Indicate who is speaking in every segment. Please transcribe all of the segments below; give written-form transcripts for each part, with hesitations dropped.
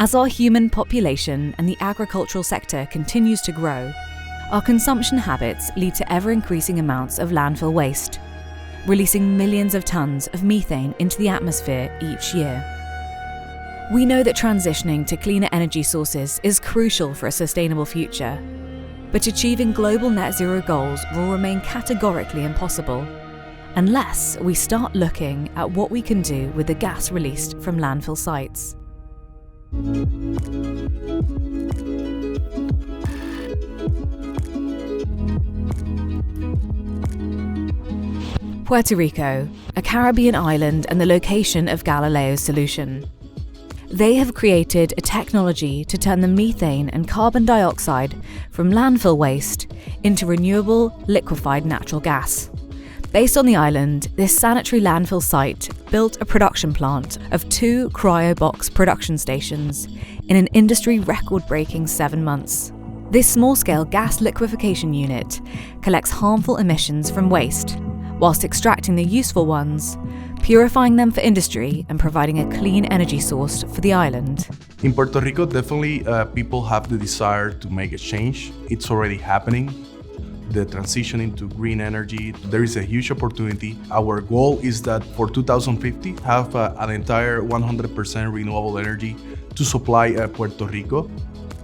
Speaker 1: As our human population and the agricultural sector continues to grow, our consumption habits lead to ever-increasing amounts of landfill waste, releasing millions of tons of methane into the atmosphere each year. We know that transitioning to cleaner energy sources is crucial for a sustainable future, but achieving global net zero goals will remain categorically impossible unless we start looking at what we can do with the gas released from landfill sites. Puerto Rico, a Caribbean island and the location of Galileo's solution. They have created a technology to turn the methane and carbon dioxide from landfill waste into renewable, liquefied natural gas. Based on the island, this sanitary landfill site built a production plant of 2 CryoBox production stations in an industry record-breaking 7 months. This small-scale gas liquefaction unit collects harmful emissions from waste, whilst extracting the useful ones, purifying them for industry and providing a clean energy source for the island.
Speaker 2: In Puerto Rico, definitely people have the desire to make a change. It's already happening. The transition into green energy, there is a huge opportunity. Our goal is that for 2050, have an entire 100% renewable energy to supply Puerto Rico.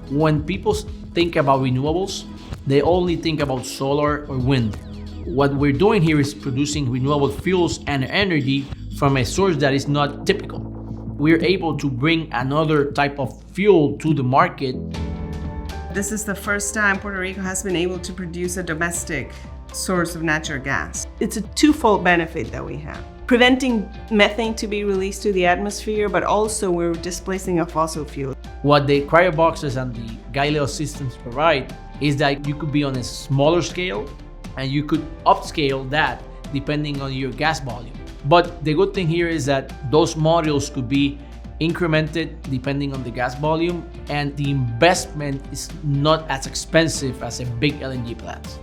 Speaker 3: When people think about renewables, they only think about solar or wind. What we're doing here is producing renewable fuels and energy from a source that is not typical. We're able to bring another type of fuel to the market.
Speaker 4: This is the first time Puerto Rico has been able to produce a domestic source of natural gas. It's a twofold benefit that we have. Preventing methane to be released to the atmosphere, but also we're displacing a fossil fuel.
Speaker 3: What the CryoBoxes and the Galileo systems provide is that you could be on a smaller scale and you could upscale that depending on your gas volume. But the good thing here is that those modules could be incremented depending on the gas volume, and the investment is not as expensive as a big LNG plant.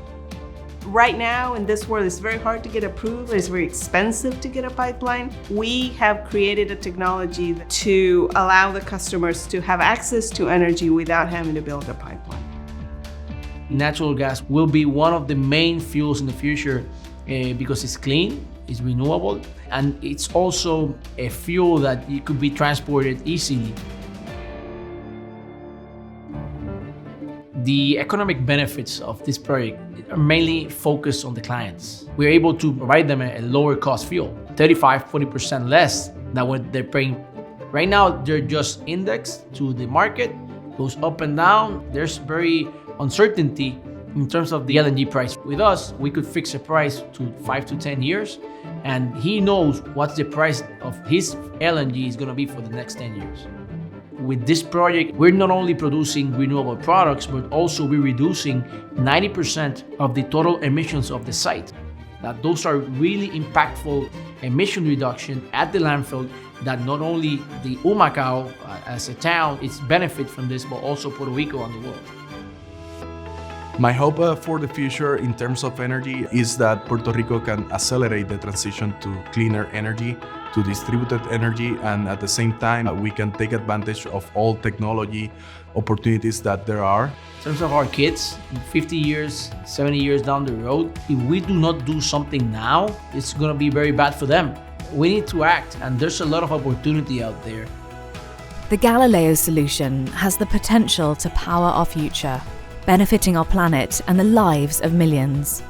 Speaker 4: Right now in this world, it's very hard to get approved. It's very expensive to get a pipeline. We have created a technology to allow the customers to have access to energy without having to build a pipeline.
Speaker 3: Natural gas will be one of the main fuels in the future because it's clean, it's renewable, and it's also a fuel that it could be transported easily. The economic benefits of this project are mainly focused on the clients. We're able to provide them a lower cost fuel, 35-40% less than what they're paying. Right now, they're just indexed to the market, goes up and down. There's very uncertainty in terms of the LNG price. With us, we could fix a price to 5 to 10 years, and he knows what the price of his LNG is gonna be for the next 10 years. With this project, we're not only producing renewable products, but also we're reducing 90% of the total emissions of the site. That those are really impactful emission reduction at the landfill that not only the Humacao as a town is benefit from this, but also Puerto Rico and the world.
Speaker 2: My hope for the future in terms of energy is that Puerto Rico can accelerate the transition to cleaner energy, to distributed energy, and at the same time, we can take advantage of all technology opportunities that there are.
Speaker 3: In terms of our kids, 50 years, 70 years down the road, if we do not do something now, it's gonna be very bad for them. We need to act, and there's a lot of opportunity out there.
Speaker 1: The Galileo solution has the potential to power our future, benefiting our planet and the lives of millions.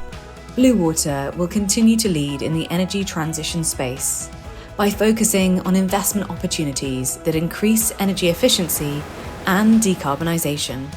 Speaker 1: Blue Water will continue to lead in the energy transition space by focusing on investment opportunities that increase energy efficiency and decarbonisation.